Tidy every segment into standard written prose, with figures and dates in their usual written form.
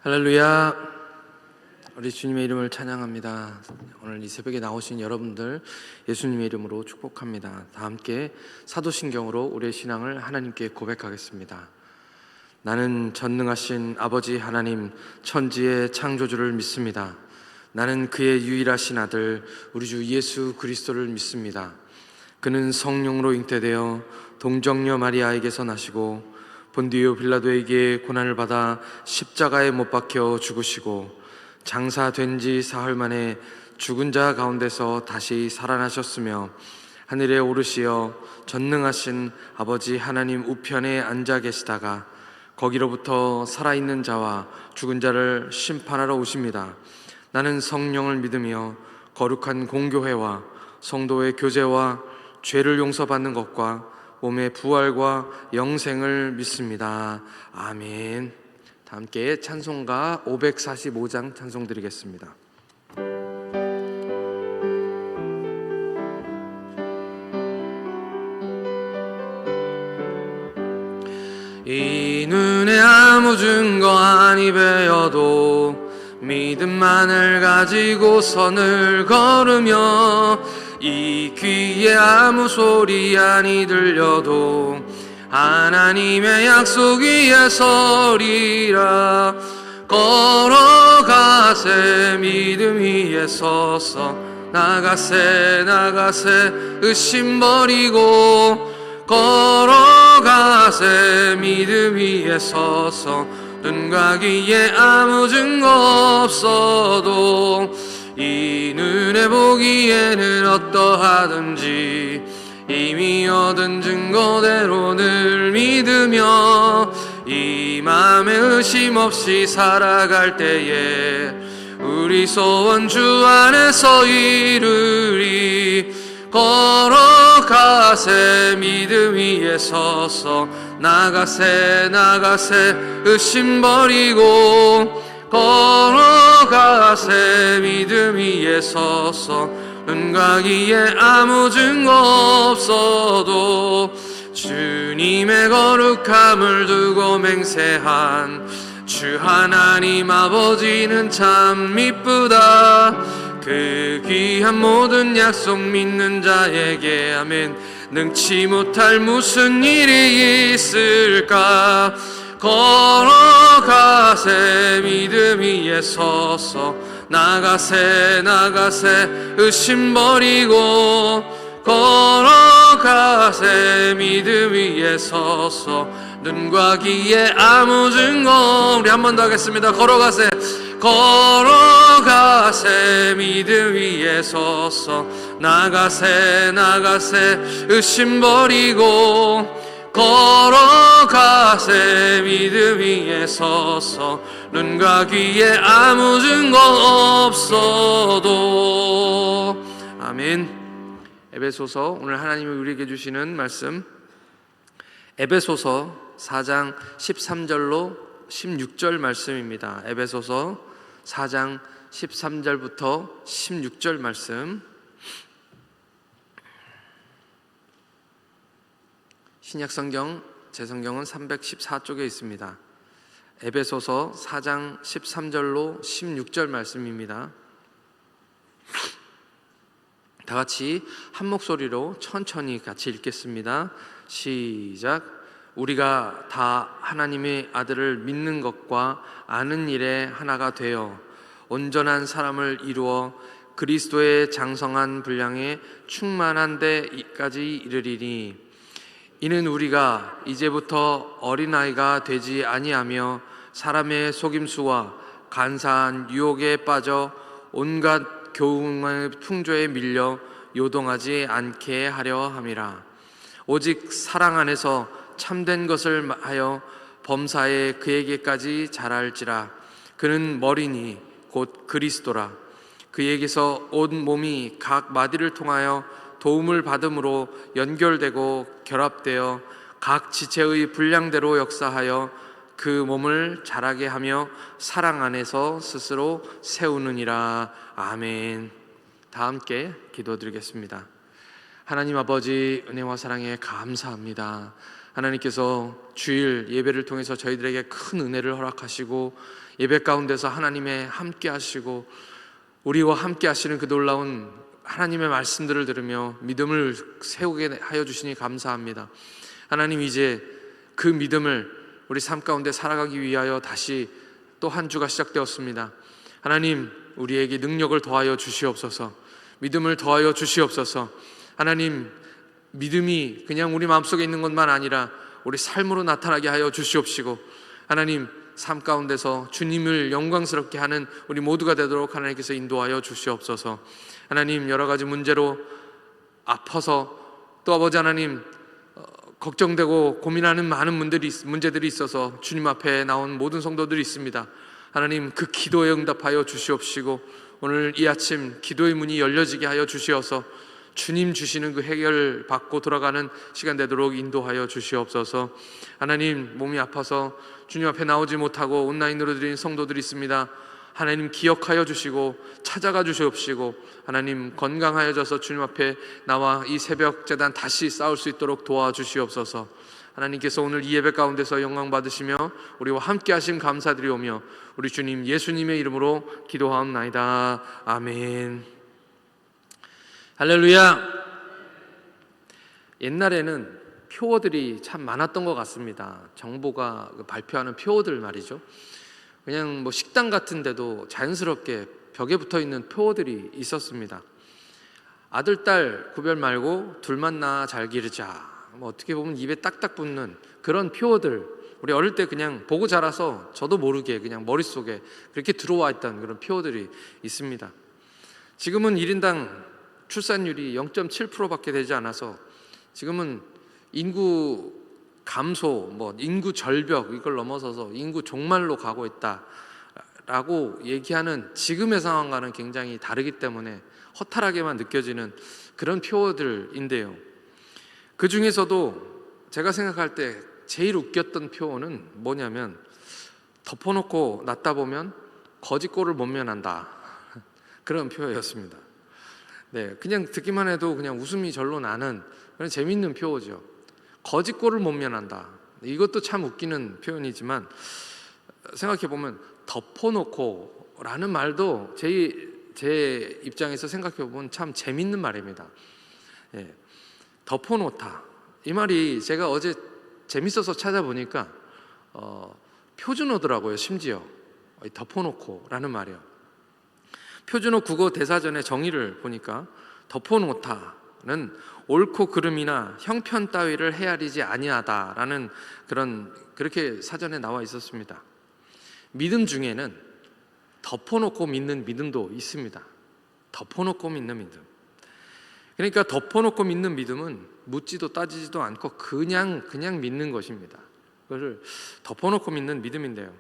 할렐루야. 우리 주님의 이름을 찬양합니다. 오늘 이 새벽에 나오신 여러분들 예수님의 이름으로 축복합니다. 다 함께 사도신경으로 우리의 신앙을 하나님께 고백하겠습니다. 나는 전능하신 아버지 하나님 천지의 창조주를 믿습니다. 나는 그의 유일하신 아들 우리 주 예수 그리스도를 믿습니다. 그는 성령으로 잉태되어 동정녀 마리아에게서 나시고 본디오 빌라도에게 고난을 받아 십자가에 못 박혀 죽으시고 장사된 지 사흘 만에 죽은 자 가운데서 다시 살아나셨으며 하늘에 오르시어 전능하신 아버지 하나님 우편에 앉아 계시다가 거기로부터 살아있는 자와 죽은 자를 심판하러 오십니다. 나는 성령을 믿으며 거룩한 공교회와 성도의 교제와 죄를 용서받는 것과 몸의 부활과 영생을 믿습니다. 아멘. 다 함께 찬송가 545장 찬송 드리겠습니다. 이 눈에 아무 증거 아니 배어도 믿음만을 가지고 선을 걸으며 이 귀에 아무 소리 아니 들려도 하나님의 약속 위에 서리라. 걸어가세 믿음 위에 서서 나가세 의심 버리고 걸어가세 믿음 위에 서서 눈과 귀에 아무 증거 없어도 이 눈에 보기에는 어떠하든지 이미 얻은 증거대로 늘 믿으며 이 맘에 의심 없이 살아갈 때에 우리 소원 주 안에서 이루리. 걸어가세 믿음 위에 서서 나가세 의심 버리고 걸어가세 믿음 위에 서서 눈과 귀에 아무 증거 없어도 주님의 거룩함을 두고 맹세한 주 하나님 아버지는 참 미쁘다. 그 귀한 모든 약속 믿는 자에게 아멘. 능치 못할 무슨 일이 있을까. 걸어가세 믿음 위에 서서 나가세 의심 버리고 걸어가세 믿음 위에 서서 눈과 귀에 아무 증거. 우리 한 번 더 하겠습니다. 걸어가세 믿음 위에 서서 나가세 의심 버리고 걸어가세 믿음 위에 서서 눈과 귀에 아무 증거 없어도. 아멘. 에베소서, 오늘 하나님이 우리에게 주시는 말씀 에베소서 4장 13절로 16절 말씀입니다. 에베소서 4장 13절부터 16절 말씀. 신약성경 제 성경은 314쪽에 있습니다. 에베소서 4장 13절로 16절 말씀입니다. 다 같이 한 목소리로 천천히 같이 읽겠습니다. 시작. 우리가 다 하나님의 아들을 믿는 것과 아는 일에 하나가 되어 온전한 사람을 이루어 그리스도의 장성한 분량에 충만한 데까지 이르리니 이는 우리가 이제부터 어린아이가 되지 아니하며 사람의 속임수와 간사한 유혹에 빠져 온갖 교훈의 풍조에 밀려 요동하지 않게 하려 함이라. 오직 사랑 안에서 참된 것을 하여 범사에 그에게까지 자랄지라. 그는 머리니 곧 그리스도라. 그에게서 온 몸이 각 마디를 통하여 도움을 받음으로 연결되고 결합되어 각 지체의 분량대로 역사하여 그 몸을 자라게 하며 사랑 안에서 스스로 세우느니라. 아멘. 다 함께 기도드리겠습니다. 하나님 아버지, 은혜와 사랑에 감사합니다. 하나님께서 주일 예배를 통해서 저희들에게 큰 은혜를 허락하시고 예배 가운데서 하나님의 함께 하시고 우리와 함께 하시는 그 놀라운 하나님의 말씀들을 들으며 믿음을 세우게 하여 주시니 감사합니다. 하나님, 이제 그 믿음을 우리 삶 가운데 살아가기 위하여 다시 또 한 주가 시작되었습니다. 하나님, 우리에게 능력을 더하여 주시옵소서. 믿음을 더하여 주시옵소서. 하나님, 믿음이 그냥 우리 마음속에 있는 것만 아니라 우리 삶으로 나타나게 하여 주시옵시고, 하나님, 삶 가운데서 주님을 영광스럽게 하는 우리 모두가 되도록 하나님께서 인도하여 주시옵소서. 하나님, 여러 가지 문제로 아파서 또 아버지 하나님 걱정되고 고민하는 많은 문제들이 있어서 주님 앞에 나온 모든 성도들이 있습니다. 하나님, 그 기도에 응답하여 주시옵시고 오늘 이 아침 기도의 문이 열려지게 하여 주시어서 주님 주시는 그 해결 받고 돌아가는 시간 되도록 인도하여 주시옵소서. 하나님, 몸이 아파서 주님 앞에 나오지 못하고 온라인으로 드린 성도들이 있습니다. 하나님, 기억하여 주시고 찾아가 주시옵시고 하나님, 건강하여져서 주님 앞에 나와 이 새벽 제단 다시 싸울 수 있도록 도와주시옵소서. 하나님께서 오늘 이 예배 가운데서 영광 받으시며 우리와 함께 하심 감사드리오며 우리 주님 예수님의 이름으로 기도하옵나이다. 아멘. 할렐루야. 옛날에는 표어들이 참 많았던 것 같습니다. 정부가 발표하는 표어들 말이죠. 그냥 뭐 식당 같은 데도 자연스럽게 벽에 붙어 있는 표어들이 있었습니다. 아들, 딸 구별 말고 둘만 낳아 잘 기르자. 뭐 어떻게 보면 입에 딱딱 붙는 그런 표어들, 우리 어릴 때 그냥 보고 자라서 저도 모르게 그냥 머릿속에 그렇게 들어와 있던 그런 표어들이 있습니다. 지금은 1인당 출산율이 0.7%밖에 되지 않아서 지금은 인구 감소, 뭐 인구 절벽 이걸 넘어서서 인구 종말로 가고 있다라고 얘기하는 지금의 상황과는 굉장히 다르기 때문에 허탈하게만 느껴지는 그런 표어들인데요. 그 중에서도 제가 생각할 때 제일 웃겼던 표어는 뭐냐면 덮어놓고 낳다 보면 거짓골을 못 면한다. 그런 표현이었습니다. 네, 그냥 듣기만 해도 그냥 웃음이 절로 나는 그런 재밌는 표어죠. 거짓골을 못 면한다. 이것도 참 웃기는 표현이지만 생각해 보면 덮어놓고 라는 말도 제 입장에서 생각해 보면 참 재밌는 말입니다. 네, 덮어놓다. 이 말이 제가 어제 재밌어서 찾아보니까 표준어더라고요. 심지어 덮어놓고 라는 말이요. 표준어 국어 대사전의 정의를 보니까 덮어놓다는 옳고 그름이나 형편 따위를 헤아리지 아니하다라는 그렇게 사전에 나와 있었습니다. 믿음 중에는 덮어놓고 믿는 믿음도 있습니다. 덮어놓고 믿는 믿음. 그러니까 덮어놓고 믿는 믿음은 묻지도 따지지도 않고 그냥 믿는 것입니다. 그것을 덮어놓고 믿는 믿음인데요.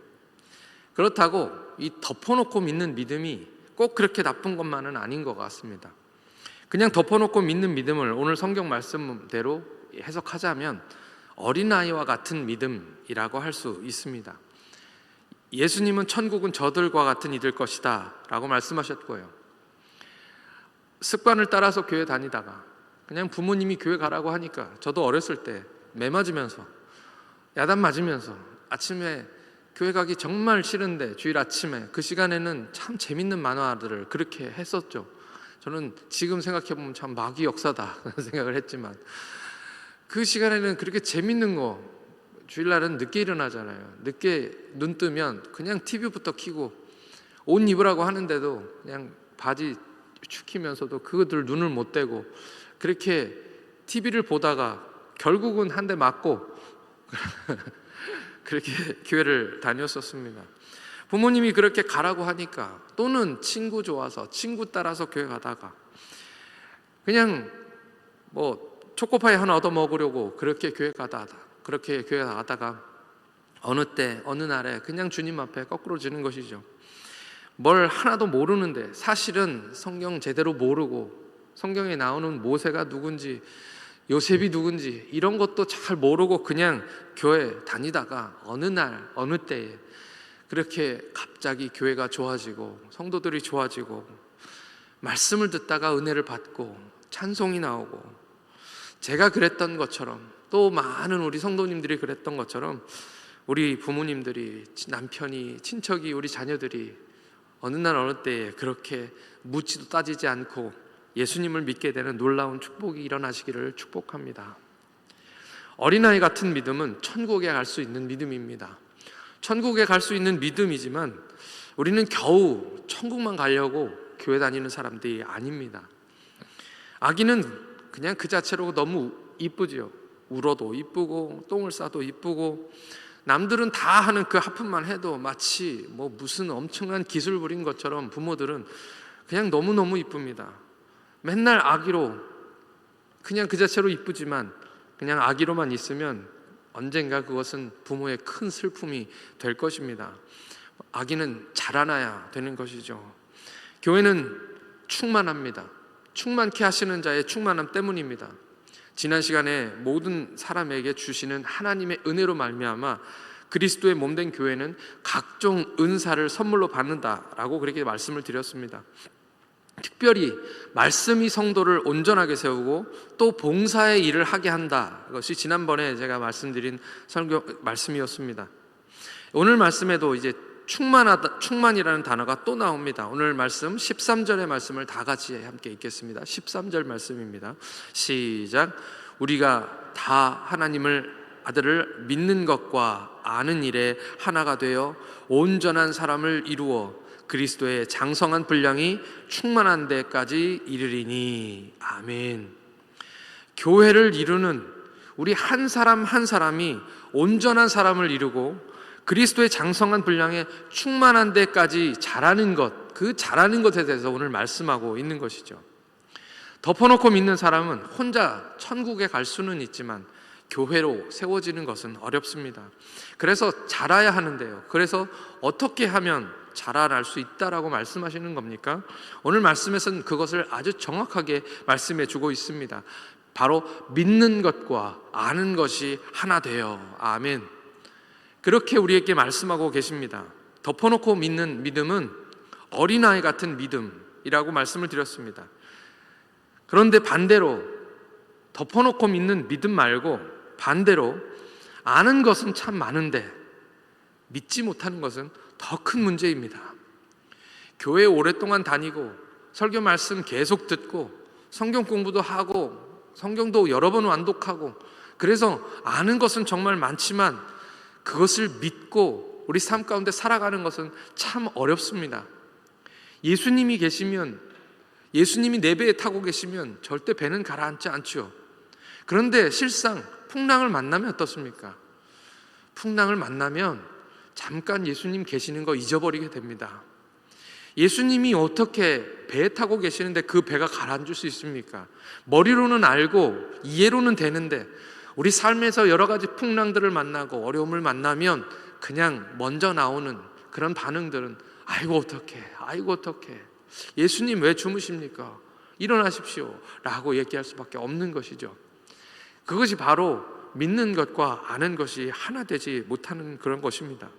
그렇다고 이 덮어놓고 믿는 믿음이 꼭 그렇게 나쁜 것만은 아닌 것 같습니다. 그냥 덮어놓고 믿는 믿음을 오늘 성경 말씀대로 해석하자면 어린아이와 같은 믿음이라고 할 수 있습니다. 예수님은 천국은 저들과 같은 이들 것이다 라고 말씀하셨고요. 습관을 따라서 교회 다니다가 그냥 부모님이 교회 가라고 하니까 저도 어렸을 때 매 맞으면서 야단 맞으면서 아침에 교회 가기 정말 싫은데 주일 아침에 그 시간에는 참 재밌는 만화들을 그렇게 했었죠. 저는 지금 생각해보면 참 마귀 역사다 생각을 했지만 그 시간에는 그렇게 재밌는 거, 주일날은 늦게 일어나잖아요. 늦게 눈 뜨면 그냥 TV부터 켜고 옷 입으라고 하는데도 그냥 바지 축히면서도 그것들 눈을 못 떼고 그렇게 TV를 보다가 결국은 한 대 맞고 그렇게 교회를 다녔었습니다. 부모님이 그렇게 가라고 하니까 또는 친구 좋아서 친구 따라서 교회 가다가 그냥 뭐 초코파이 하나 얻어 먹으려고 그렇게 교회 가다가 어느 때 어느 날에 그냥 주님 앞에 거꾸로 지는 것이죠. 뭘 하나도 모르는데 사실은 성경 제대로 모르고 성경에 나오는 모세가 누군지 요셉이 누군지 이런 것도 잘 모르고 그냥 교회 다니다가 어느 날 어느 때에 그렇게 갑자기 교회가 좋아지고 성도들이 좋아지고 말씀을 듣다가 은혜를 받고 찬송이 나오고 제가 그랬던 것처럼 또 많은 우리 성도님들이 그랬던 것처럼 우리 부모님들이, 남편이, 친척이, 우리 자녀들이 어느 날 어느 때에 그렇게 묻지도 따지지 않고 예수님을 믿게 되는 놀라운 축복이 일어나시기를 축복합니다. 어린아이 같은 믿음은 천국에 갈 수 있는 믿음입니다. 천국에 갈 수 있는 믿음이지만 우리는 겨우 천국만 가려고 교회 다니는 사람들이 아닙니다. 아기는 그냥 그 자체로 너무 이쁘지요. 울어도 이쁘고 똥을 싸도 이쁘고, 남들은 다 하는 그 하품만 해도 마치 무슨 엄청난 기술 부린 것처럼 부모들은 그냥 너무너무 이쁩니다. 맨날 아기로, 그냥 그 자체로 이쁘지만 그냥 아기로만 있으면 언젠가 그것은 부모의 큰 슬픔이 될 것입니다. 아기는 자라나야 되는 것이죠. 교회는 충만합니다. 충만케 하시는 자의 충만함 때문입니다. 지난 시간에 모든 사람에게 주시는 하나님의 은혜로 말미암아 그리스도의 몸된 교회는 각종 은사를 선물로 받는다라고 그렇게 말씀을 드렸습니다. 특별히 말씀이 성도를 온전하게 세우고 또 봉사의 일을 하게 한다. 이것이 지난번에 제가 말씀드린 설교 말씀이었습니다. 오늘 말씀에도 이제 충만이라는 단어가 또 나옵니다. 오늘 말씀 13절의 말씀을 다 같이 함께 읽겠습니다. 13절 말씀입니다. 시작. 우리가 다 하나님을 아들을 믿는 것과 아는 일에 하나가 되어 온전한 사람을 이루어 그리스도의 장성한 분량이 충만한 데까지 이르리니. 아멘. 교회를 이루는 우리 한 사람 한 사람이 온전한 사람을 이루고 그리스도의 장성한 분량에 충만한 데까지 자라는 것, 그 자라는 것에 대해서 오늘 말씀하고 있는 것이죠. 덮어놓고 믿는 사람은 혼자 천국에 갈 수는 있지만 교회로 세워지는 것은 어렵습니다. 그래서 자라야 하는데요. 그래서 어떻게 하면 자라날 수 있다라고 말씀하시는 겁니까? 오늘 말씀에서는 그것을 아주 정확하게 말씀해 주고 있습니다. 바로 믿는 것과 아는 것이 하나 되어. 아멘. 그렇게 우리에게 말씀하고 계십니다. 덮어놓고 믿는 믿음은 어린아이 같은 믿음이라고 말씀을 드렸습니다. 그런데 반대로 덮어놓고 믿는 믿음 말고 반대로 아는 것은 참 많은데 믿지 못하는 것은 더 큰 문제입니다. 교회에 오랫동안 다니고 설교 말씀 계속 듣고 성경 공부도 하고 성경도 여러 번 완독하고, 그래서 아는 것은 정말 많지만 그것을 믿고 우리 삶 가운데 살아가는 것은 참 어렵습니다. 예수님이 계시면, 예수님이 내 배에 타고 계시면 절대 배는 가라앉지 않죠. 그런데 실상 풍랑을 만나면 어떻습니까? 풍랑을 만나면 잠깐 예수님 계시는 거 잊어버리게 됩니다. 예수님이 어떻게 배에 타고 계시는데 그 배가 가라앉을 수 있습니까? 머리로는 알고 이해로는 되는데 우리 삶에서 여러 가지 풍랑들을 만나고 어려움을 만나면 그냥 먼저 나오는 그런 반응들은 아이고 어떡해, 아이고 어떡해, 예수님 왜 주무십니까? 일어나십시오 라고 얘기할 수밖에 없는 것이죠. 그것이 바로 믿는 것과 아는 것이 하나 되지 못하는 그런 것입니다.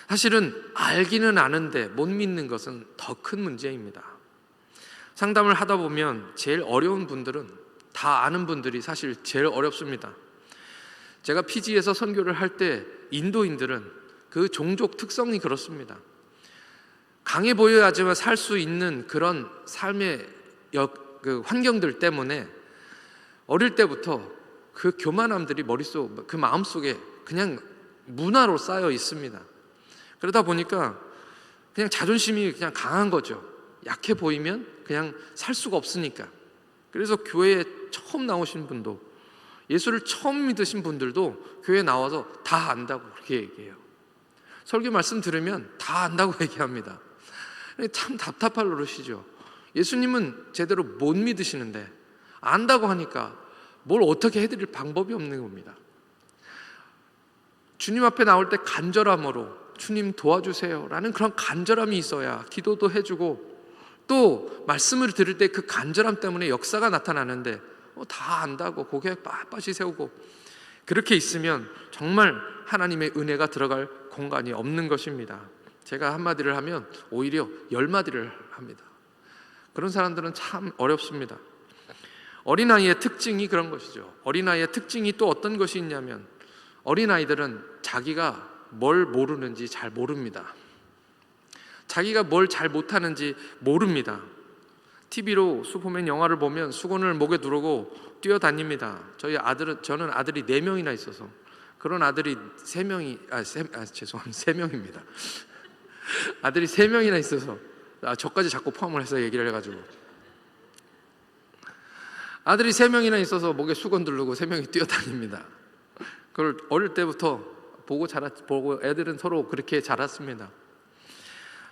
사실은 알기는 아는데 못 믿는 것은 더 큰 문제입니다. 상담을 하다 보면 제일 어려운 분들은 다 아는 분들이 사실 제일 어렵습니다. 제가 피지에서 선교를 할 때 인도인들은 그 종족 특성이 그렇습니다. 강해 보여야지만 살 수 있는 그런 삶의 그 환경들 때문에 어릴 때부터 그 교만함들이 머릿속, 그 마음속에 그냥 문화로 쌓여 있습니다. 그러다 보니까 그냥 자존심이 그냥 강한 거죠. 약해 보이면 그냥 살 수가 없으니까. 그래서 교회에 처음 나오신 분도, 예수를 처음 믿으신 분들도 교회에 나와서 다 안다고 그렇게 얘기해요. 설교 말씀 들으면 다 안다고 얘기합니다. 참 답답할 노릇이죠. 예수님은 제대로 못 믿으시는데 안다고 하니까 뭘 어떻게 해드릴 방법이 없는 겁니다. 주님 앞에 나올 때 간절함으로 주님 도와주세요 라는 그런 간절함이 있어야 기도도 해주고, 또 말씀을 들을 때 그 간절함 때문에 역사가 나타나는데 다 안다고 고개 빳빳이 세우고 그렇게 있으면 정말 하나님의 은혜가 들어갈 공간이 없는 것입니다. 제가 한마디를 하면 오히려 10마디를 합니다. 그런 사람들은 참 어렵습니다. 어린아이의 특징이 그런 것이죠. 어린아이의 특징이 또 어떤 것이 있냐면 어린아이들은 자기가 뭘 모르는지 잘 모릅니다. 자기가 뭘 잘 못하는지 모릅니다. TV로 슈퍼맨 영화를 보면 수건을 목에 두르고 뛰어다닙니다. 저는 아들이 4명이나 있어서 그런 아들이 3명입니다. 아들이 3명이나 있어서 저까지 자꾸 포함을 해서 얘기를 해가지고 아들이 3명이나 있어서 목에 수건 두르고 3명이 뛰어다닙니다. 그걸 어릴 때부터 보고 애들은 서로 그렇게 자랐습니다.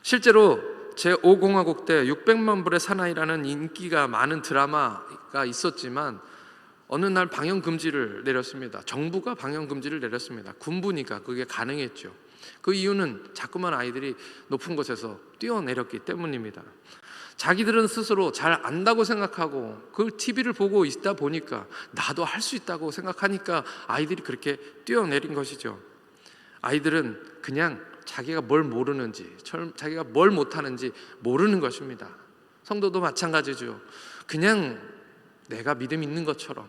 실제로 제5공화국 때 600만 불의 사나이라는 인기가 많은 드라마가 있었지만 어느 날 방영 금지를 내렸습니다. 정부가 방영 금지를 내렸습니다. 군부니까 그게 가능했죠. 그 이유는 자꾸만 아이들이 높은 곳에서 뛰어내렸기 때문입니다. 자기들은 스스로 잘 안다고 생각하고 그 TV를 보고 있다 보니까 나도 할 수 있다고 생각하니까 아이들이 그렇게 뛰어내린 것이죠. 아이들은 그냥 자기가 뭘 모르는지, 자기가 뭘 못하는지 모르는 것입니다. 성도도 마찬가지죠. 그냥 내가 믿음 있는 것처럼,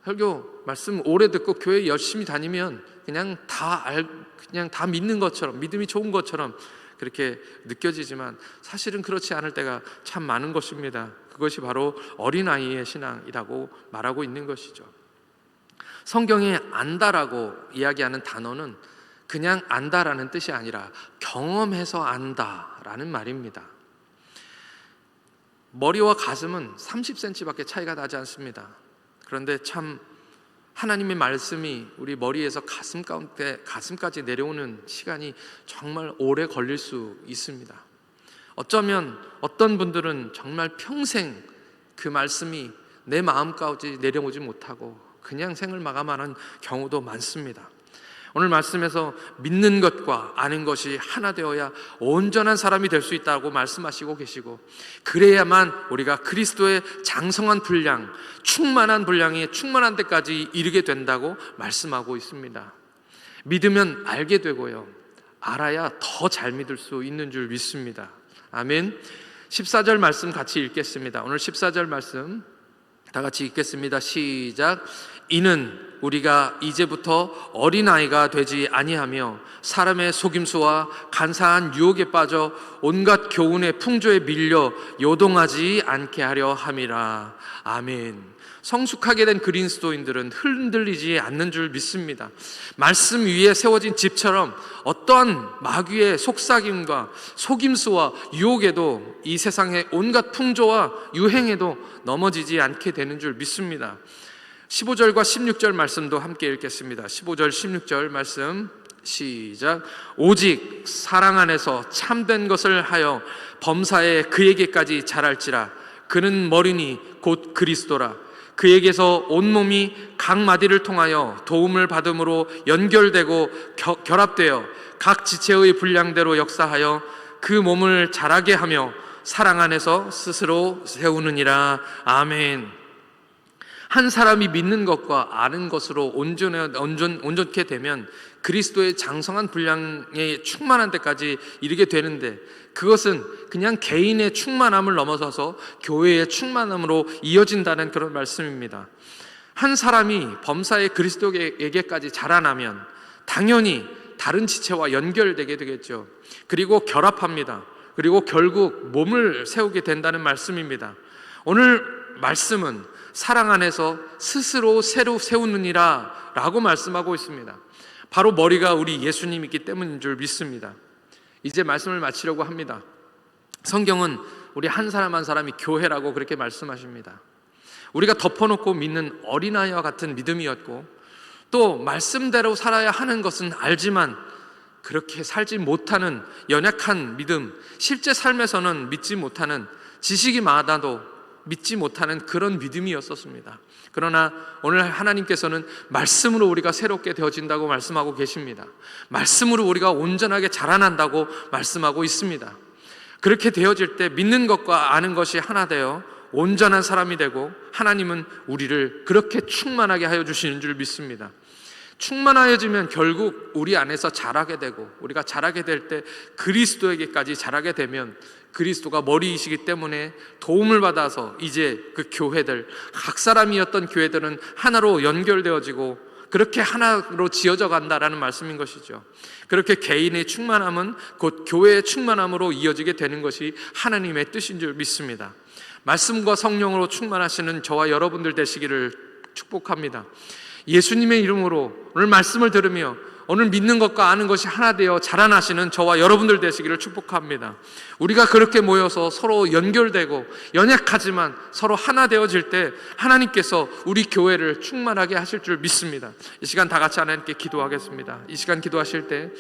설교 말씀 오래 듣고 교회 열심히 다니면 그냥 다 믿는 것처럼, 믿음이 좋은 것처럼 그렇게 느껴지지만 사실은 그렇지 않을 때가 참 많은 것입니다. 그것이 바로 어린아이의 신앙이라고 말하고 있는 것이죠. 성경에 안다라고 이야기하는 단어는 그냥 안다라는 뜻이 아니라 경험해서 안다라는 말입니다. 머리와 가슴은 30cm밖에 차이가 나지 않습니다. 그런데 참 하나님의 말씀이 우리 머리에서 가슴까지 내려오는 시간이 정말 오래 걸릴 수 있습니다. 어쩌면 어떤 분들은 정말 평생 그 말씀이 내 마음까지 내려오지 못하고 그냥 생을 마감하는 경우도 많습니다. 오늘 말씀에서 믿는 것과 아는 것이 하나 되어야 온전한 사람이 될 수 있다고 말씀하시고 계시고, 그래야만 우리가 그리스도의 장성한 분량, 충만한 분량이 충만한 데까지 이르게 된다고 말씀하고 있습니다. 믿으면 알게 되고요, 알아야 더 잘 믿을 수 있는 줄 믿습니다. 아멘. 14절 말씀 같이 읽겠습니다. 오늘 14절 말씀 다 같이 읽겠습니다. 시작. 이는 우리가 이제부터 어린아이가 되지 아니하며 사람의 속임수와 간사한 유혹에 빠져 온갖 교훈의 풍조에 밀려 요동하지 않게 하려 함이라. 아멘. 성숙하게 된 그리스도인들은 흔들리지 않는 줄 믿습니다. 말씀 위에 세워진 집처럼 어떠한 마귀의 속삭임과 속임수와 유혹에도, 이 세상의 온갖 풍조와 유행에도 넘어지지 않게 되는 줄 믿습니다. 15절과 16절 말씀도 함께 읽겠습니다. 15절 16절 말씀 시작. 오직 사랑 안에서 참된 것을 하여 범사에 그에게까지 자랄지라. 그는 머리니 곧 그리스도라. 그에게서 온몸이 각 마디를 통하여 도움을 받음으로 연결되고 결합되어 각 지체의 분량대로 역사하여 그 몸을 자라게 하며 사랑 안에서 스스로 세우느니라. 아멘. 한 사람이 믿는 것과 아는 것으로 온전케 되면 그리스도의 장성한 분량에 충만한 데까지 이르게 되는데, 그것은 그냥 개인의 충만함을 넘어서서 교회의 충만함으로 이어진다는 그런 말씀입니다. 한 사람이 범사의 그리스도에게까지 자라나면 당연히 다른 지체와 연결되게 되겠죠. 그리고 결합합니다. 그리고 결국 몸을 세우게 된다는 말씀입니다. 오늘 말씀은 사랑 안에서 스스로 새로 세우느니라 라고 말씀하고 있습니다. 바로 머리가 우리 예수님이기 때문인 줄 믿습니다. 이제 말씀을 마치려고 합니다. 성경은 우리 한 사람 한 사람이 교회라고 그렇게 말씀하십니다. 우리가 덮어놓고 믿는 어린아이와 같은 믿음이었고, 또 말씀대로 살아야 하는 것은 알지만 그렇게 살지 못하는 연약한 믿음, 실제 삶에서는 믿지 못하는, 지식이 많아도 믿지 못하는 그런 믿음이었었습니다. 그러나 오늘 하나님께서는 말씀으로 우리가 새롭게 되어진다고 말씀하고 계십니다. 말씀으로 우리가 온전하게 자라난다고 말씀하고 있습니다. 그렇게 되어질 때 믿는 것과 아는 것이 하나 되어 온전한 사람이 되고, 하나님은 우리를 그렇게 충만하게 하여 주시는 줄 믿습니다. 충만하여지면 결국 우리 안에서 자라게 되고, 우리가 자라게 될 때 그리스도에게까지 자라게 되면, 그리스도가 머리이시기 때문에 도움을 받아서 이제 그 교회들, 각 사람이었던 교회들은 하나로 연결되어지고 그렇게 하나로 지어져 간다라는 말씀인 것이죠. 그렇게 개인의 충만함은 곧 교회의 충만함으로 이어지게 되는 것이 하나님의 뜻인 줄 믿습니다. 말씀과 성령으로 충만하시는 저와 여러분들 되시기를 축복합니다. 예수님의 이름으로 오늘 말씀을 들으며 오늘 믿는 것과 아는 것이 하나 되어 자라나시는 저와 여러분들 되시기를 축복합니다. 우리가 그렇게 모여서 서로 연결되고 연약하지만 서로 하나 되어질 때 하나님께서 우리 교회를 충만하게 하실 줄 믿습니다. 이 시간 다 같이 하나님께 기도하겠습니다. 이 시간 기도하실 때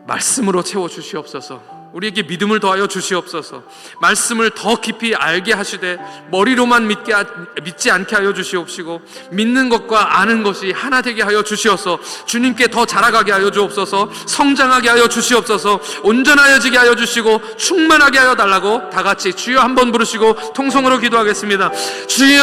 말씀으로 채워주시옵소서. 우리에게 믿음을 더하여 주시옵소서. 말씀을 더 깊이 알게 하시되 머리로만 믿지 않게 하여 주시옵시고 믿는 것과 아는 것이 하나 되게 하여 주시옵소서. 주님께 더 자라가게 하여 주옵소서. 성장하게 하여 주시옵소서. 온전하여지게 하여 주시고 충만하게 하여 달라고 다 같이 주여 한번 부르시고 통성으로 기도하겠습니다. 주여!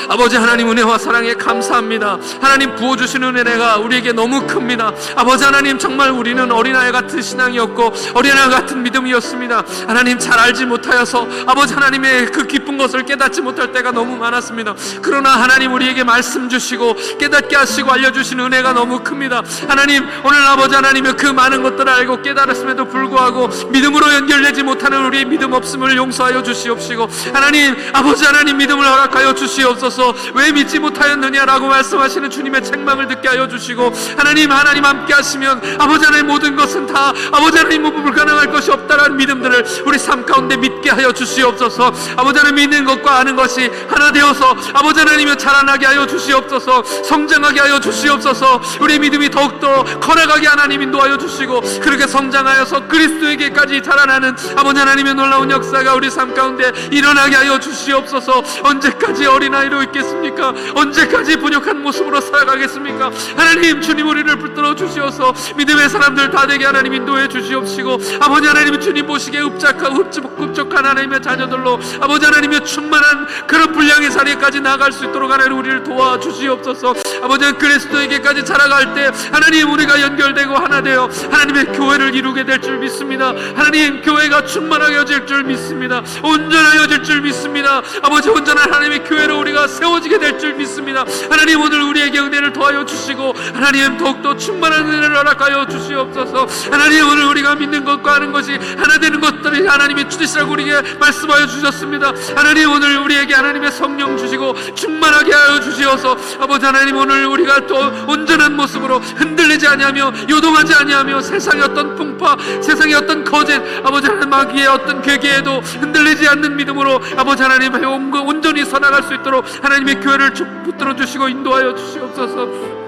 아버지 하나님, 은혜와 사랑에 감사합니다. 하나님 부어주시는 은혜가 우리에게 너무 큽니다. 아버지 하나님, 정말 우리는 어린아이 같은 신앙이었고 어린아이 같은 믿음이었습니다. 하나님, 잘 알지 못하여서 아버지 하나님의 그 기쁜 것을 깨닫지 못할 때가 너무 많았습니다. 그러나 하나님, 우리에게 말씀 주시고 깨닫게 하시고 알려주시는 은혜가 너무 큽니다. 하나님, 오늘 아버지 하나님의 그 많은 것들을 알고 깨달았음에도 불구하고 믿음으로 연결되지 못하는 우리의 믿음 없음을 용서하여 주시옵시고 하나님, 아버지 하나님, 믿음을 허락하여 주시옵소서. 왜 믿지 못하였느냐라고 말씀하시는 주님의 책망을 듣게 하여 주시고 하나님 함께 하시면 아버지 하나님 모든 것은 다 아버지 하나님 불가능할 것이 없다라는 믿음들을 우리 삶 가운데 믿게 하여 주시옵소서. 아버지 하나님, 믿는 것과 아는 것이 하나 되어서 아버지 하나님을 자라나게 하여 주시옵소서. 성장하게 하여 주시옵소서. 우리 믿음이 더욱더 커나가게 하나님 인도하여 주시고 그렇게 성장하여서 그리스도에게까지 자라나는 아버지 하나님의 놀라운 역사가 우리 삶 가운데 일어나게 하여 주시옵소서. 언제까지 어린아이로 있겠습니까? 언제까지 부족한 모습으로 살아가겠습니까? 하나님, 주님 우리를 붙들어 주시어서 믿음의 사람들 다 되게 하나님 인도해 주시옵시고 아버지 하나님, 주님 보시기에 흡족한 하나님의 자녀들로 아버지 하나님의 충만한 그런 분량의 자리까지 나아갈 수 있도록 하나님 우리를 도와주시옵소서. 아버지, 그리스도에게까지 자라갈 때 하나님, 우리가 연결되고 하나 되어 하나님의 교회를 이루게 될 줄 믿습니다. 하나님, 교회가 충만하여질 줄 믿습니다. 온전하여질 줄 믿습니다. 아버지, 온전한 하나님의 교회로 우리가 세워지게 될 줄 믿습니다. 하나님, 오늘 우리에게 은혜를 더하여 주시고 하나님, 더욱더 충만한 은혜를 허락하여 주시옵소서. 하나님, 오늘 우리가 믿는 것과 아는 것이 하나 되는 것들이 하나님의 주시라고 우리에게 말씀하여 주셨습니다. 하나님, 오늘 우리에게 하나님의 성령 주시고 충만하게 하여 주시어서 아버지 하나님, 오늘 우리가 또 온전한 모습으로 흔들리지 아니하며 요동하지 아니하며 세상의 어떤 풍파, 세상의 어떤 거짓, 아버지 하나님 마귀의 어떤 괴계에도 흔들리지 않는 믿음으로 아버지 하나님 온전히 서나갈 수 있도록 하나님의 교회를 붙들어 주시고 인도하여 주시옵소서.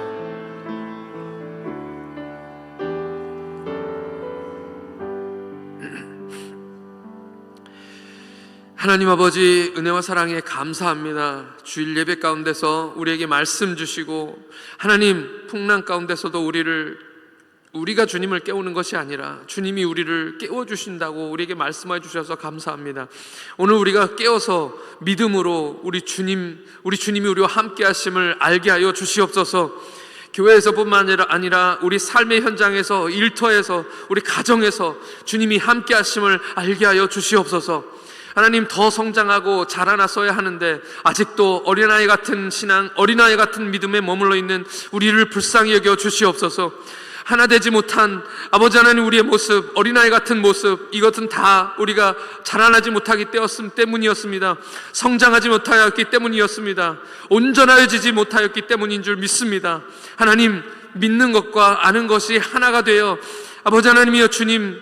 하나님 아버지, 은혜와 사랑에 감사합니다. 주일 예배 가운데서 우리에게 말씀 주시고 하나님, 풍랑 가운데서도 우리가 주님을 깨우는 것이 아니라 주님이 우리를 깨워주신다고 우리에게 말씀해 주셔서 감사합니다. 오늘 우리가 깨어서 믿음으로 우리 주님이 우리와 함께 하심을 알게 하여 주시옵소서. 교회에서뿐만 아니라 우리 삶의 현장에서, 일터에서, 우리 가정에서 주님이 함께 하심을 알게 하여 주시옵소서. 하나님, 더 성장하고 자라났어야 하는데 아직도 어린아이 같은 신앙, 어린아이 같은 믿음에 머물러 있는 우리를 불쌍히 여겨 주시옵소서. 하나 되지 못한 아버지 하나님, 우리의 모습, 어린아이 같은 모습, 이것은 다 우리가 자라나지 못하기 때문이었습니다. 성장하지 못하였기 때문이었습니다. 온전하여지지 못하였기 때문인 줄 믿습니다. 하나님, 믿는 것과 아는 것이 하나가 되어 아버지 하나님이여 주님,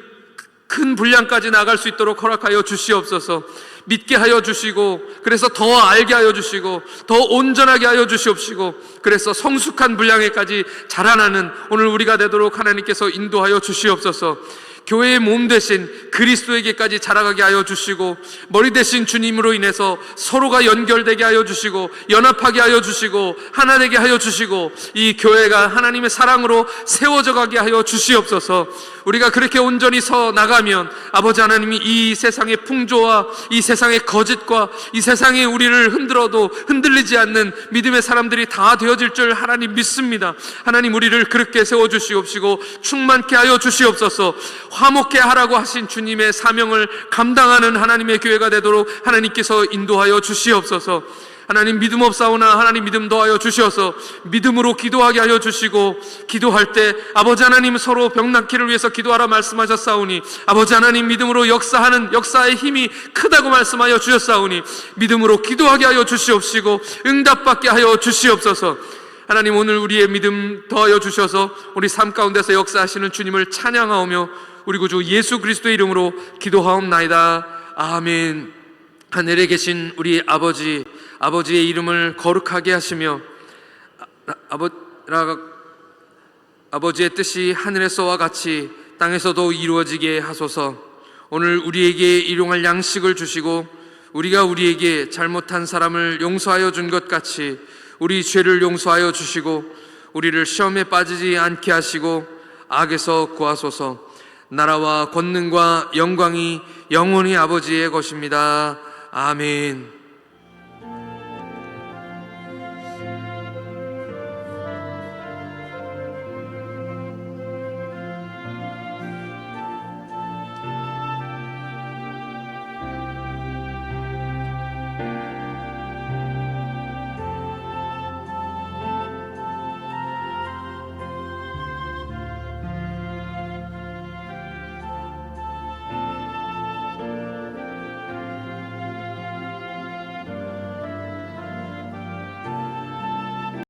큰 분량까지 나갈 수 있도록 허락하여 주시옵소서. 믿게 하여 주시고 그래서 더 알게 하여 주시고 더 온전하게 하여 주시옵시고 그래서 성숙한 분량에까지 자라나는 오늘 우리가 되도록 하나님께서 인도하여 주시옵소서. 교회의 몸 대신 그리스도에게까지 자라가게 하여 주시고 머리 대신 주님으로 인해서 서로가 연결되게 하여 주시고 연합하게 하여 주시고 하나 되게 하여 주시고 이 교회가 하나님의 사랑으로 세워져 가게 하여 주시옵소서. 우리가 그렇게 온전히 서 나가면 아버지 하나님이 이 세상의 풍조와 이 세상의 거짓과 이 세상에 우리를 흔들어도 흔들리지 않는 믿음의 사람들이 다 되어질 줄 하나님 믿습니다. 하나님, 우리를 그렇게 세워주시옵시고 충만케 하여 주시옵소서. 화목케 하라고 하신 주님의 사명을 감당하는 하나님의 교회가 되도록 하나님께서 인도하여 주시옵소서. 하나님 믿음 없사오나 하나님 믿음 더하여 주시어서 믿음으로 기도하게 하여 주시고, 기도할 때 아버지 하나님 서로 병 낫기를 위해서 기도하라 말씀하셨사오니 아버지 하나님 믿음으로 역사하는 역사의 힘이 크다고 말씀하여 주셨사오니 믿음으로 기도하게 하여 주시옵시고 응답받게 하여 주시옵소서. 하나님 오늘 우리의 믿음 더하여 주셔서 우리 삶 가운데서 역사하시는 주님을 찬양하오며 우리 구주 예수 그리스도의 이름으로 기도하옵나이다. 아멘. 하늘에 계신 우리 아버지의 이름을 거룩하게 하시며 아버지의 뜻이 하늘에서와 같이 땅에서도 이루어지게 하소서. 오늘 우리에게 일용할 양식을 주시고 우리가 우리에게 잘못한 사람을 용서하여 준 것 같이 우리 죄를 용서하여 주시고 우리를 시험에 빠지지 않게 하시고 악에서 구하소서. 나라와 권능과 영광이 영원히 아버지의 것입니다. 아멘.